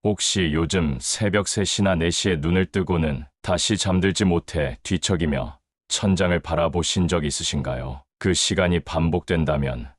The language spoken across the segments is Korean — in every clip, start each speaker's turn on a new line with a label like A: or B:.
A: 혹시 요즘 새벽 3시나 4시에 눈을 뜨고는 다시 잠들지 못해 뒤척이며 천장을 바라보신 적 있으신가요? 그 시간이 반복된다면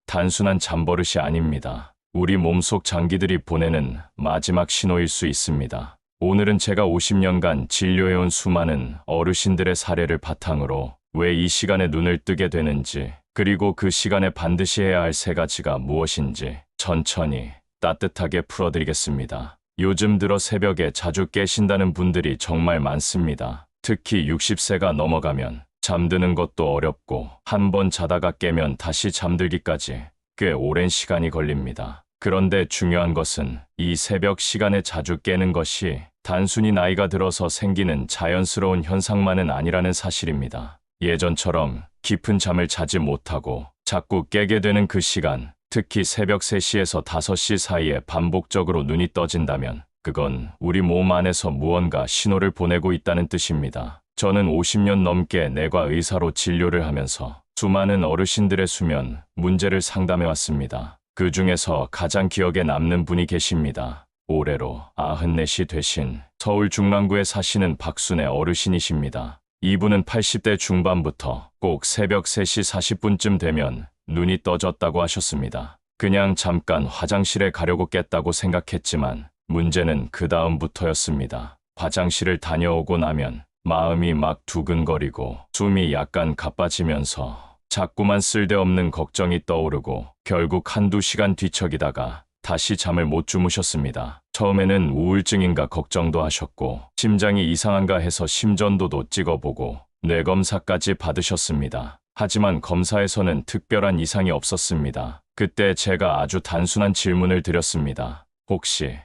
A: 단순한 잠버릇이 아닙니다. 우리 몸속 장기들이 보내는 마지막 신호일 수 있습니다. 오늘은 제가 50년간 진료해온 수많은 어르신들의 사례를 바탕으로 왜 이 시간에 눈을 뜨게 되는지, 그리고 그 시간에 반드시 해야 할 3가지가 무엇인지 천천히 따뜻하게 풀어드리겠습니다. 요즘 들어 새벽에 자주 깨신다는 분들이 정말 많습니다. 특히 60세가 넘어가면 잠드는 것도 어렵고 한 번 자다가 깨면 다시 잠들기까지 꽤 오랜 시간이 걸립니다. 그런데 중요한 것은 이 새벽 시간에 자주 깨는 것이 단순히 나이가 들어서 생기는 자연스러운 현상만은 아니라는 사실입니다. 예전처럼 깊은 잠을 자지 못하고 자꾸 깨게 되는 그 시간, 특히 새벽 3시에서 5시 사이에 반복적으로 눈이 떠진다면 그건 우리 몸 안에서 무언가 신호를 보내고 있다는 뜻입니다. 저는 50년 넘게 내과 의사로 진료를 하면서 수많은 어르신들의 수면 문제를 상담해 왔습니다. 그 중에서 가장 기억에 남는 분이 계십니다. 올해로 94시 되신 서울 중랑구에 사시는 박순애 어르신이십니다. 이분은 80대 중반부터 꼭 새벽 3시 40분쯤 되면 눈이 떠졌다고 하셨습니다. 그냥 잠깐 화장실에 가려고 깼다고 생각했지만 문제는 그 다음부터였습니다. 화장실을 다녀오고 나면 마음이 막 두근거리고 숨이 약간 가빠지면서 자꾸만 쓸데없는 걱정이 떠오르고 결국 한두 시간 뒤척이다가 다시 잠을 못 주무셨습니다. 처음에는 우울증인가 걱정도 하셨고 심장이 이상한가 해서 심전도도 찍어보고 뇌검사까지 받으셨습니다. 하지만 검사에서는 특별한 이상이 없었습니다. 그때 제가 아주 단순한 질문을 드렸습니다. 혹시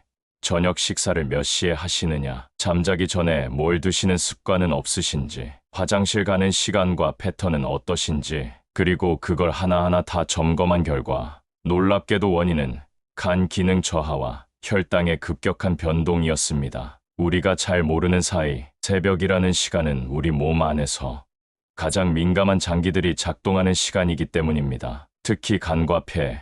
A: 저녁 식사를 몇 시에 하시느냐? 잠자기 전에 뭘 드시는 습관은 없으신지? 화장실 가는 시간과 패턴은 어떠신지? 그리고 그걸 하나하나 다 점검한 결과 놀랍게도 원인은 간 기능 저하와 혈당의 급격한 변동이었습니다. 우리가 잘 모르는 사이 새벽이라는 시간은 우리 몸 안에서 가장 민감한 장기들이 작동하는 시간이기 때문입니다. 특히 간과 폐,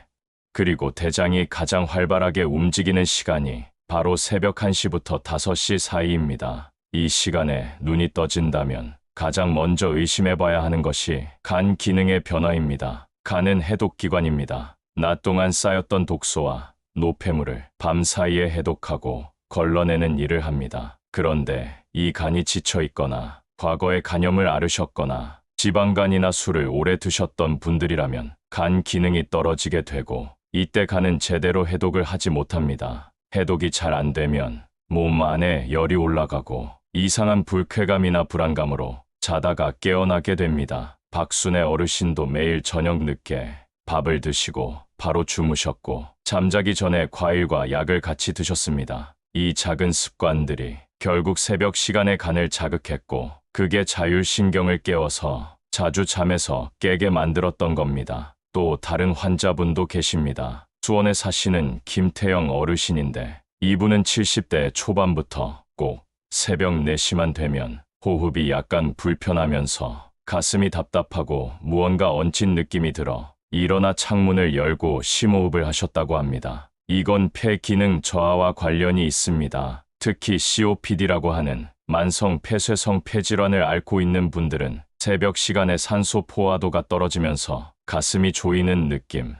A: 그리고 대장이 가장 활발하게 움직이는 시간이 바로 새벽 1시부터 5시 사이입니다. 이 시간에 눈이 떠진다면 가장 먼저 의심해봐야 하는 것이 간 기능의 변화입니다. 간은 해독기관입니다. 낮 동안 쌓였던 독소와 노폐물을 밤 사이에 해독하고 걸러내는 일을 합니다. 그런데 이 간이 지쳐있거나 과거에 간염을 앓으셨거나 지방간이나 술을 오래 드셨던 분들이라면 간 기능이 떨어지게 되고 이때 간은 제대로 해독을 하지 못합니다. 해독이 잘 안 되면 몸 안에 열이 올라가고 이상한 불쾌감이나 불안감으로 자다가 깨어나게 됩니다. 박순애 어르신도 매일 저녁 늦게 밥을 드시고 바로 주무셨고 잠자기 전에 과일과 약을 같이 드셨습니다. 이 작은 습관들이 결국 새벽 시간에 간을 자극했고 그게 자율신경을 깨워서 자주 잠에서 깨게 만들었던 겁니다. 또 다른 환자분도 계십니다. 수원에 사시는 김태영 어르신인데 이분은 70대 초반부터 꼭 새벽 4시만 되면 호흡이 약간 불편하면서 가슴이 답답하고 무언가 얹힌 느낌이 들어 일어나 창문을 열고 심호흡을 하셨다고 합니다. 이건 폐 기능 저하와 관련이 있습니다. 특히 COPD라고 하는 만성 폐쇄성 폐질환을 앓고 있는 분들은 새벽 시간에 산소 포화도가 떨어지면서 가슴이 조이는 느낌,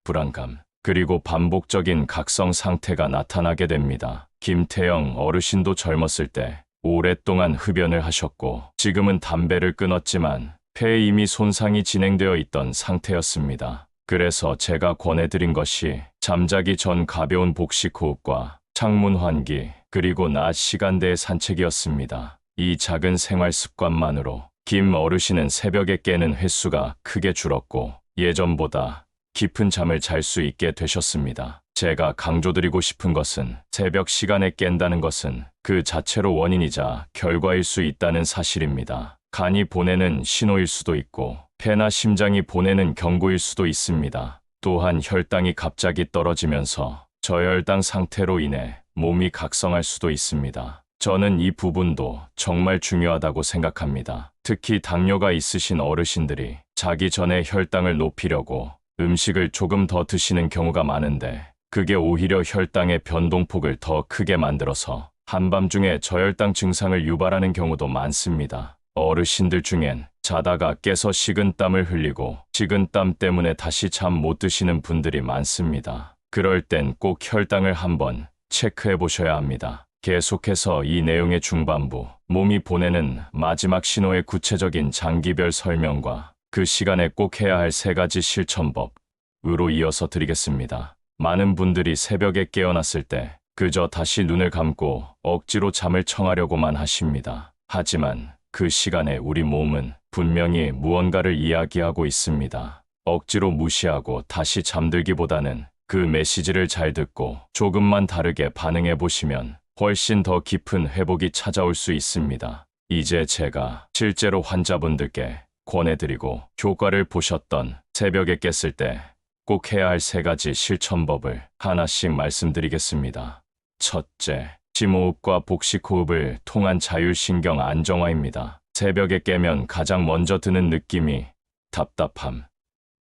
A: 불안감, 그리고 반복적인 각성 상태가 나타나게 됩니다. 김태영 어르신도 젊었을 때 오랫동안 흡연을 하셨고 지금은 담배를 끊었지만 폐에 이미 손상이 진행되어 있던 상태였습니다. 그래서 제가 권해드린 것이 잠자기 전 가벼운 복식 호흡과 창문 환기, 그리고 낮 시간대의 산책이었습니다. 이 작은 생활 습관만으로 김 어르신은 새벽에 깨는 횟수가 크게 줄었고 예전보다 깊은 잠을 잘 수 있게 되셨습니다. 제가 강조드리고 싶은 것은 새벽 시간에 깬다는 것은 그 자체로 원인이자 결과일 수 있다는 사실입니다. 간이 보내는 신호일 수도 있고 폐나 심장이 보내는 경고일 수도 있습니다. 또한 혈당이 갑자기 떨어지면서 저혈당 상태로 인해 몸이 각성할 수도 있습니다. 저는 이 부분도 정말 중요하다고 생각합니다. 특히 당뇨가 있으신 어르신들이 자기 전에 혈당을 높이려고 음식을 조금 더 드시는 경우가 많은데 그게 오히려 혈당의 변동폭을 더 크게 만들어서 한밤중에 저혈당 증상을 유발하는 경우도 많습니다. 어르신들 중엔 자다가 깨서 식은땀을 흘리고 식은땀 때문에 다시 잠 못 드시는 분들이 많습니다. 그럴 땐 꼭 혈당을 한번 체크해 보셔야 합니다. 계속해서 이 내용의 중반부, 몸이 보내는 마지막 신호의 구체적인 장기별 설명과 그 시간에 꼭 해야 할 3가지 실천법으로 이어서 드리겠습니다. 많은 분들이 새벽에 깨어났을 때 그저 다시 눈을 감고 억지로 잠을 청하려고만 하십니다. 하지만 그 시간에 우리 몸은 분명히 무언가를 이야기하고 있습니다. 억지로 무시하고 다시 잠들기보다는 그 메시지를 잘 듣고 조금만 다르게 반응해 보시면 훨씬 더 깊은 회복이 찾아올 수 있습니다. 이제 제가 실제로 환자분들께 권해드리고 효과를 보셨던 새벽에 깼을 때 꼭 해야 할 3가지 실천법을 하나씩 말씀드리겠습니다. 첫째, 심호흡과 복식호흡을 통한 자율신경 안정화입니다. 새벽에 깨면 가장 먼저 드는 느낌이 답답함,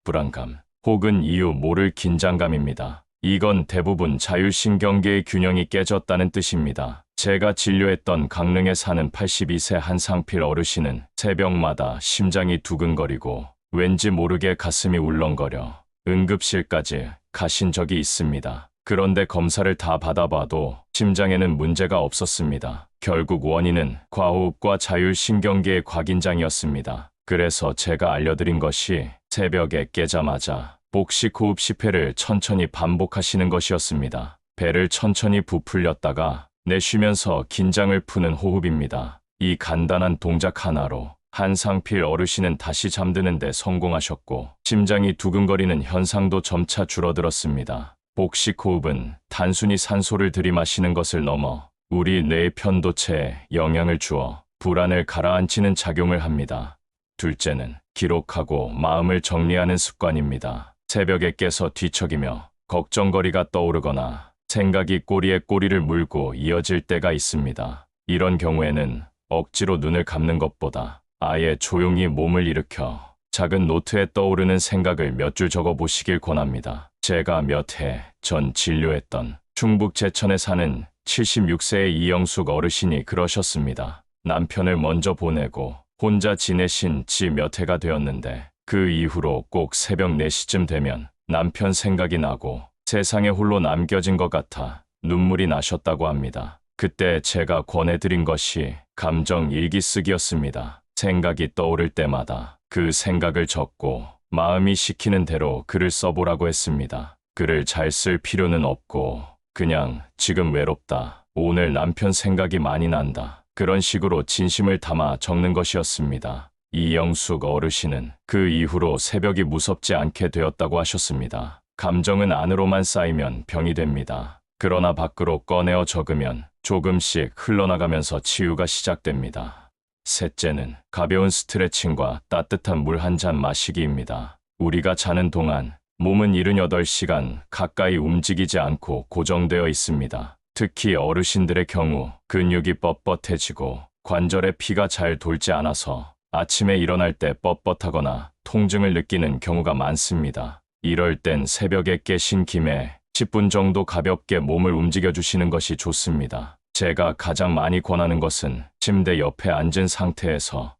A: 불안감, 혹은 이유 모를 긴장감입니다. 이건 대부분 자율신경계의 균형이 깨졌다는 뜻입니다. 제가 진료했던 강릉에 사는 82세 한상필 어르신은 새벽마다 심장이 두근거리고 왠지 모르게 가슴이 울렁거려 응급실까지 가신 적이 있습니다. 그런데 검사를 다 받아봐도 심장에는 문제가 없었습니다. 결국 원인은 과호흡과 자율신경계의 과긴장이었습니다. 그래서 제가 알려드린 것이 새벽에 깨자마자 복식호흡 10회를 천천히 반복하시는 것이었습니다. 배를 천천히 부풀렸다가 내쉬면서 긴장을 푸는 호흡입니다. 이 간단한 동작 하나로 한상필 어르신은 다시 잠드는 데 성공하셨고 심장이 두근거리는 현상도 점차 줄어들었습니다. 복식호흡은 단순히 산소를 들이마시는 것을 넘어 우리 뇌 편도체에 영향을 주어 불안을 가라앉히는 작용을 합니다. 둘째는 기록하고 마음을 정리하는 습관입니다. 새벽에 깨서 뒤척이며 걱정거리가 떠오르거나 생각이 꼬리에 꼬리를 물고 이어질 때가 있습니다. 이런 경우에는 억지로 눈을 감는 것보다 아예 조용히 몸을 일으켜 작은 노트에 떠오르는 생각을 몇 줄 적어 보시길 권합니다. 제가 몇 해 전 진료했던 충북 제천에 사는 76세의 이영숙 어르신이 그러셨습니다. 남편을 먼저 보내고 혼자 지내신 지 몇 해가 되었는데 그 이후로 꼭 새벽 4시쯤 되면 남편 생각이 나고 세상에 홀로 남겨진 것 같아 눈물이 나셨다고 합니다. 그때 제가 권해드린 것이 감정 일기 쓰기였습니다. 생각이 떠오를 때마다 그 생각을 적고 마음이 시키는 대로 글을 써보라고 했습니다. 글을 잘 쓸 필요는 없고 그냥 지금 외롭다, 오늘 남편 생각이 많이 난다, 그런 식으로 진심을 담아 적는 것이었습니다. 이영숙 어르신은 그 이후로 새벽이 무섭지 않게 되었다고 하셨습니다. 감정은 안으로만 쌓이면 병이 됩니다. 그러나 밖으로 꺼내어 적으면 조금씩 흘러나가면서 치유가 시작됩니다. 셋째는 가벼운 스트레칭과 따뜻한 물 한 잔 마시기입니다. 우리가 자는 동안 몸은 78시간 가까이 움직이지 않고 고정되어 있습니다. 특히 어르신들의 경우 근육이 뻣뻣해지고 관절에 피가 잘 돌지 않아서 아침에 일어날 때 뻣뻣하거나 통증을 느끼는 경우가 많습니다. 이럴 땐 새벽에 깨신 김에 10분 정도 가볍게 몸을 움직여주시는 것이 좋습니다. 제가 가장 많이 권하는 것은 침대 옆에 앉은 상태에서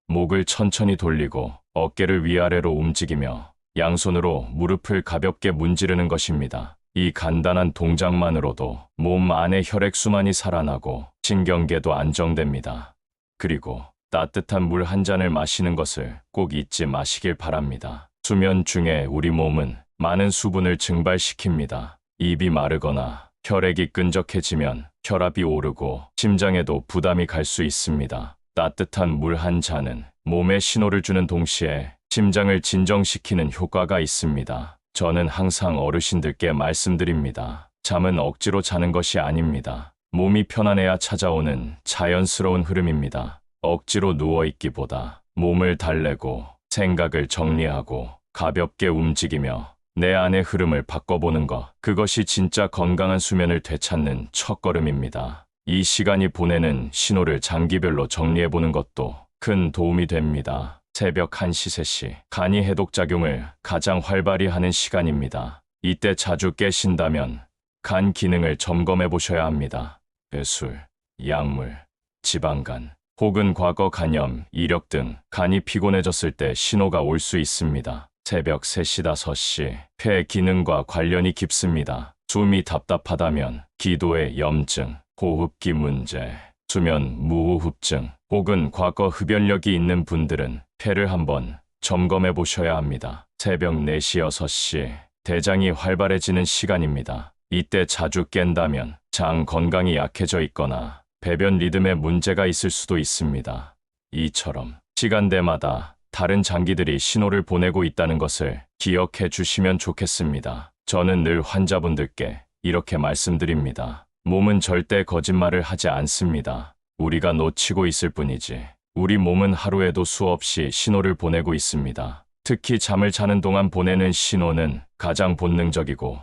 A: 목을 천천히 돌리고 어깨를 위아래로 움직이며 양손으로 무릎을 가볍게 문지르는 것입니다. 이 간단한 동작만으로도 몸 안에 혈액순환이 살아나고 신경계도 안정됩니다. 그리고 따뜻한 물 한 잔을 마시는 것을 꼭 잊지 마시길 바랍니다. 수면 중에 우리 몸은 많은 수분을 증발시킵니다. 입이 마르거나 혈액이 끈적해지면 혈압이 오르고 심장에도 부담이 갈 수 있습니다. 따뜻한 물 한 잔은 몸에 신호를 주는 동시에 심장을 진정시키는 효과가 있습니다. 저는 항상 어르신들께 말씀드립니다. 잠은 억지로 자는 것이 아닙니다. 몸이 편안해야 찾아오는 자연스러운 흐름입니다. 억지로 누워있기보다 몸을 달래고 생각을 정리하고 가볍게 움직이며 내 안의 흐름을 바꿔보는 것, 그것이 진짜 건강한 수면을 되찾는 첫걸음입니다. 이 시간이 보내는 신호를 장기별로 정리해보는 것도 큰 도움이 됩니다. 새벽 1시, 3시, 간이 해독작용을 가장 활발히 하는 시간입니다. 이때 자주 깨신다면 간 기능을 점검해 보셔야 합니다. 술, 약물, 지방간, 혹은 과거 간염, 이력 등 간이 피곤해졌을 때 신호가 올 수 있습니다. 새벽 3시, 5시, 폐 기능과 관련이 깊습니다. 숨이 답답하다면 기도의 염증, 호흡기 문제, 수면 무호흡증, 혹은 과거 흡연력이 있는 분들은 폐를 한번 점검해 보셔야 합니다. 새벽 4시, 6시, 대장이 활발해지는 시간입니다. 이때 자주 깬다면 장 건강이 약해져 있거나 배변 리듬에 문제가 있을 수도 있습니다. 이처럼 시간대마다 다른 장기들이 신호를 보내고 있다는 것을 기억해 주시면 좋겠습니다. 저는 늘 환자분들께 이렇게 말씀드립니다. 몸은 절대 거짓말을 하지 않습니다. 우리가 놓치고 있을 뿐이지. 우리 몸은 하루에도 수없이 신호를 보내고 있습니다. 특히 잠을 자는 동안 보내는 신호는 가장 본능적이고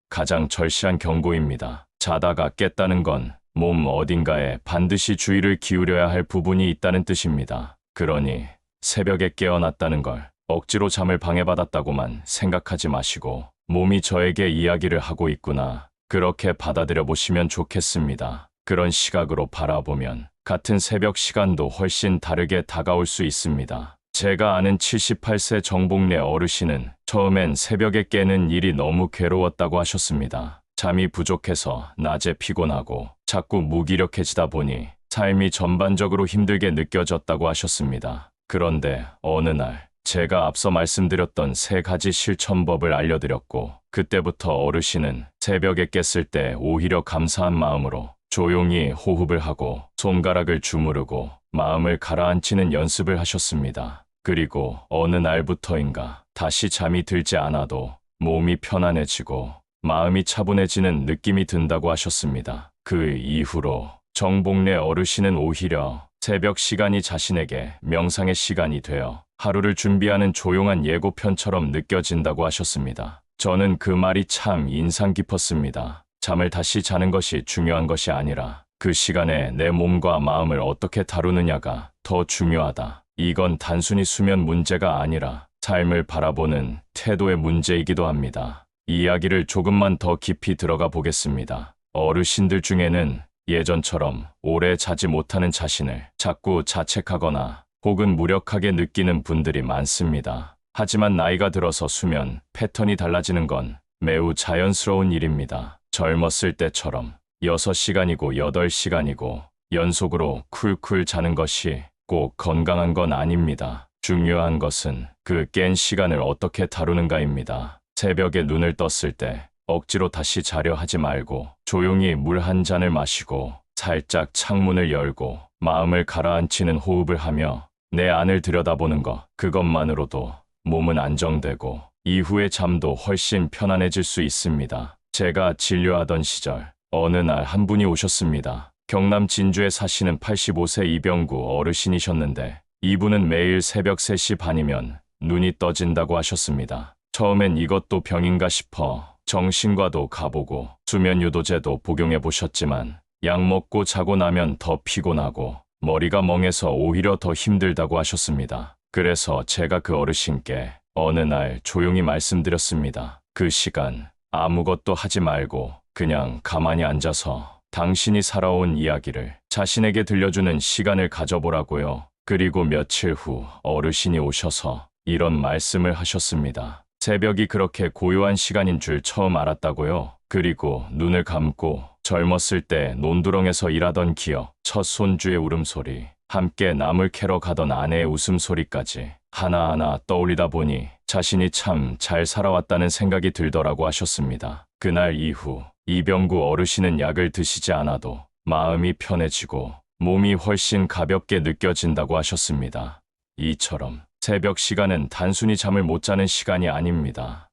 A: 가장 절실한 경고입니다. 자다가 깼다는 건 몸 어딘가에 반드시 주의를 기울여야 할 부분이 있다는 뜻입니다. 그러니 새벽에 깨어났다는 걸 억지로 잠을 방해받았다고만 생각하지 마시고 몸이 저에게 이야기를 하고 있구나. 그렇게 받아들여 보시면 좋겠습니다. 그런 시각으로 바라보면 같은 새벽 시간도 훨씬 다르게 다가올 수 있습니다. 제가 아는 78세 정복래 어르신은 처음엔 새벽에 깨는 일이 너무 괴로웠다고 하셨습니다. 잠이 부족해서 낮에 피곤하고 자꾸 무기력해지다 보니 삶이 전반적으로 힘들게 느껴졌다고 하셨습니다. 그런데 어느 날 제가 앞서 말씀드렸던 3가지 실천법을 알려드렸고 그때부터 어르신은 새벽에 깼을 때 오히려 감사한 마음으로 조용히 호흡을 하고 손가락을 주무르고 마음을 가라앉히는 연습을 하셨습니다. 그리고 어느 날부터인가 다시 잠이 들지 않아도 몸이 편안해지고 마음이 차분해지는 느낌이 든다고 하셨습니다. 그 이후로 정복래 어르신은 오히려 새벽 시간이 자신에게 명상의 시간이 되어 하루를 준비하는 조용한 예고편처럼 느껴진다고 하셨습니다. 저는 그 말이 참 인상 깊었습니다. 잠을 다시 자는 것이 중요한 것이 아니라 그 시간에 내 몸과 마음을 어떻게 다루느냐가 더 중요하다. 이건 단순히 수면 문제가 아니라 삶을 바라보는 태도의 문제이기도 합니다. 이야기를 조금만 더 깊이 들어가 보겠습니다. 어르신들 중에는 예전처럼 오래 자지 못하는 자신을 자꾸 자책하거나 혹은 무력하게 느끼는 분들이 많습니다. 하지만 나이가 들어서 수면 패턴이 달라지는 건 매우 자연스러운 일입니다. 젊었을 때처럼 6시간이고 8시간이고 연속으로 쿨쿨 자는 것이 꼭 건강한 건 아닙니다. 중요한 것은 그 깬 시간을 어떻게 다루는가입니다. 새벽에 눈을 떴을 때 억지로 다시 자려 하지 말고 조용히 물 한 잔을 마시고 살짝 창문을 열고 마음을 가라앉히는 호흡을 하며 내 안을 들여다보는 것, 그것만으로도 몸은 안정되고 이후의 잠도 훨씬 편안해질 수 있습니다. 제가 진료하던 시절 어느 날 한 분이 오셨습니다. 경남 진주에 사시는 85세 이병구 어르신이셨는데 이분은 매일 새벽 3시 반이면 눈이 떠진다고 하셨습니다. 처음엔 이것도 병인가 싶어 정신과도 가보고 수면 유도제도 복용해 보셨지만 약 먹고 자고 나면 더 피곤하고 머리가 멍해서 오히려 더 힘들다고 하셨습니다. 그래서 제가 그 어르신께 어느 날 조용히 말씀드렸습니다. 그 시간 아무것도 하지 말고 그냥 가만히 앉아서 당신이 살아온 이야기를 자신에게 들려주는 시간을 가져보라고요. 그리고 며칠 후 어르신이 오셔서 이런 말씀을 하셨습니다. 새벽이 그렇게 고요한 시간인 줄 처음 알았다고요. 그리고 눈을 감고 젊었을 때 논두렁에서 일하던 기억, 첫 손주의 울음소리, 함께 나물 캐러 가던 아내의 웃음소리까지 하나하나 떠올리다 보니 자신이 참 잘 살아왔다는 생각이 들더라고 하셨습니다. 그날 이후 이병구 어르신은 약을 드시지 않아도 마음이 편해지고 몸이 훨씬 가볍게 느껴진다고 하셨습니다. 이처럼 새벽 시간은 단순히 잠을 못 자는 시간이 아닙니다.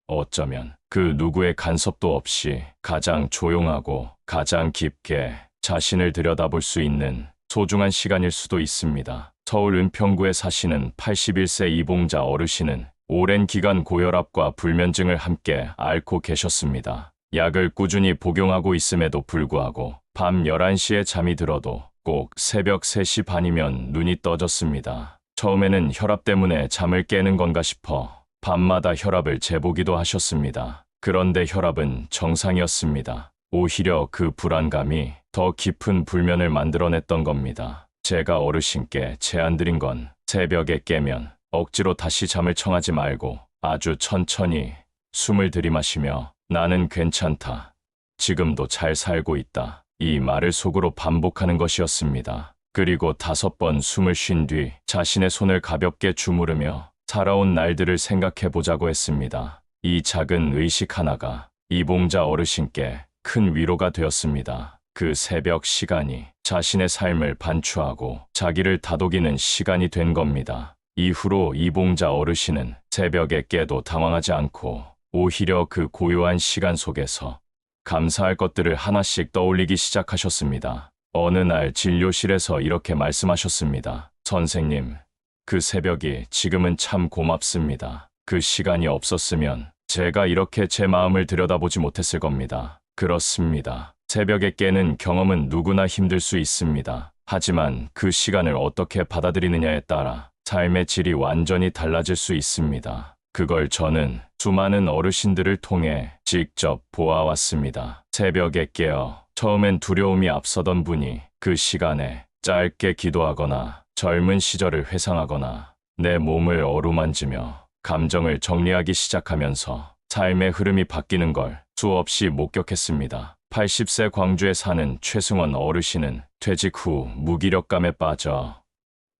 A: 어쩌면 그 누구의 간섭도 없이 가장 조용하고 가장 깊게 자신을 들여다볼 수 있는 소중한 시간일 수도 있습니다. 서울 은평구에 사시는 81세 이봉자 어르신은 오랜 기간 고혈압과 불면증을 함께 앓고 계셨습니다. 약을 꾸준히 복용하고 있음에도 불구하고 밤 11시에 잠이 들어도 꼭 새벽 3시 반이면 눈이 떠졌습니다. 처음에는 혈압 때문에 잠을 깨는 건가 싶어 밤마다 혈압을 재보기도 하셨습니다. 그런데 혈압은 정상이었습니다. 오히려 그 불안감이 더 깊은 불면을 만들어냈던 겁니다. 제가 어르신께 제안드린 건 새벽에 깨면 억지로 다시 잠을 청하지 말고 아주 천천히 숨을 들이마시며 나는 괜찮다. 지금도 잘 살고 있다. 이 말을 속으로 반복하는 것이었습니다. 그리고 5번 숨을 쉰 뒤 자신의 손을 가볍게 주무르며 살아온 날들을 생각해 보자고 했습니다. 이 작은 의식 하나가 이봉자 어르신께 큰 위로가 되었습니다. 그 새벽 시간이 자신의 삶을 반추하고 자기를 다독이는 시간이 된 겁니다. 이후로 이봉자 어르신은 새벽에 깨도 당황하지 않고 오히려 그 고요한 시간 속에서 감사할 것들을 하나씩 떠올리기 시작하셨습니다. 어느 날 진료실에서 이렇게 말씀하셨습니다. 선생님, 그 새벽이 지금은 참 고맙습니다. 그 시간이 없었으면 제가 이렇게 제 마음을 들여다보지 못했을 겁니다. 그렇습니다. 새벽에 깨는 경험은 누구나 힘들 수 있습니다. 하지만 그 시간을 어떻게 받아들이느냐에 따라 삶의 질이 완전히 달라질 수 있습니다. 그걸 저는 수많은 어르신들을 통해 직접 보아왔습니다. 새벽에 깨어 처음엔 두려움이 앞서던 분이 그 시간에 짧게 기도하거나 젊은 시절을 회상하거나 내 몸을 어루만지며 감정을 정리하기 시작하면서 삶의 흐름이 바뀌는 걸 수없이 목격했습니다. 80세 광주에 사는 최승원 어르신은 퇴직 후 무기력감에 빠져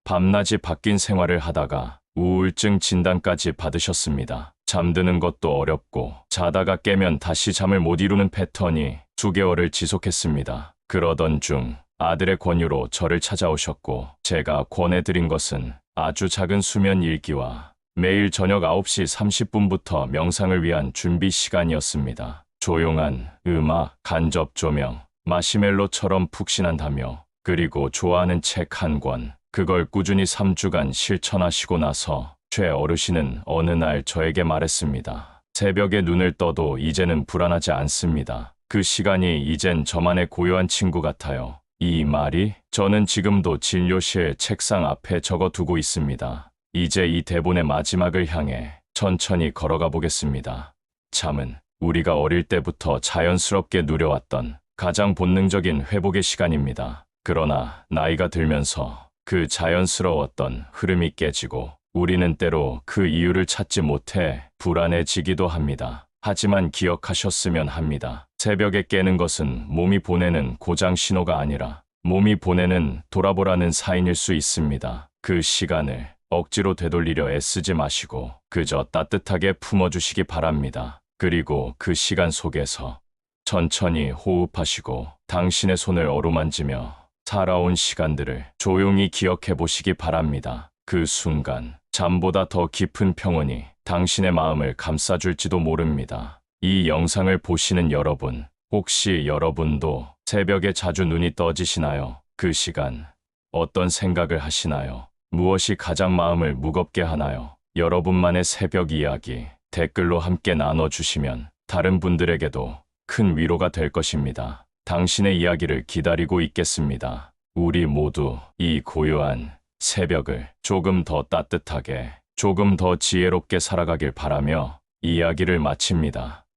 A: 밤낮이 바뀐 생활을 하다가 우울증 진단까지 받으셨습니다. 잠드는 것도 어렵고 자다가 깨면 다시 잠을 못 이루는 패턴이 수개월을 지속했습니다. 그러던 중 아들의 권유로 저를 찾아오셨고 제가 권해드린 것은 아주 작은 수면 일기와 매일 저녁 9시 30분부터 명상을 위한 준비 시간이었습니다. 조용한 음악, 간접 조명, 마시멜로처럼 푹신한다며 그리고 좋아하는 책 한 권, 그걸 꾸준히 3주간 실천하시고 나서 최 어르신은 어느 날 저에게 말했습니다. 새벽에 눈을 떠도 이제는 불안하지 않습니다. 그 시간이 이젠 저만의 고요한 친구 같아요. 이 말이 저는 지금도 진료실 책상 앞에 적어두고 있습니다. 이제 이 대본의 마지막을 향해 천천히 걸어가 보겠습니다. 잠은 우리가 어릴 때부터 자연스럽게 누려왔던 가장 본능적인 회복의 시간입니다. 그러나 나이가 들면서 그 자연스러웠던 흐름이 깨지고 우리는 때로 그 이유를 찾지 못해 불안해지기도 합니다. 하지만 기억하셨으면 합니다. 새벽에 깨는 것은 몸이 보내는 고장 신호가 아니라 몸이 보내는 돌아보라는 사인일 수 있습니다. 그 시간을 억지로 되돌리려 애쓰지 마시고 그저 따뜻하게 품어주시기 바랍니다. 그리고 그 시간 속에서 천천히 호흡하시고 당신의 손을 어루만지며 살아온 시간들을 조용히 기억해 보시기 바랍니다. 그 순간 잠보다 더 깊은 평온이 당신의 마음을 감싸줄지도 모릅니다. 이 영상을 보시는 여러분, 혹시 여러분도 새벽에 자주 눈이 떠지시나요? 그 시간 어떤 생각을 하시나요? 무엇이 가장 마음을 무겁게 하나요? 여러분만의 새벽 이야기 댓글로 함께 나눠주시면 다른 분들에게도 큰 위로가 될 것입니다. 당신의 이야기를 기다리고 있겠습니다. 우리 모두 이 고요한 새벽을 조금 더 따뜻하게, 조금 더 지혜롭게 살아가길 바라며 이야기를 마칩니다.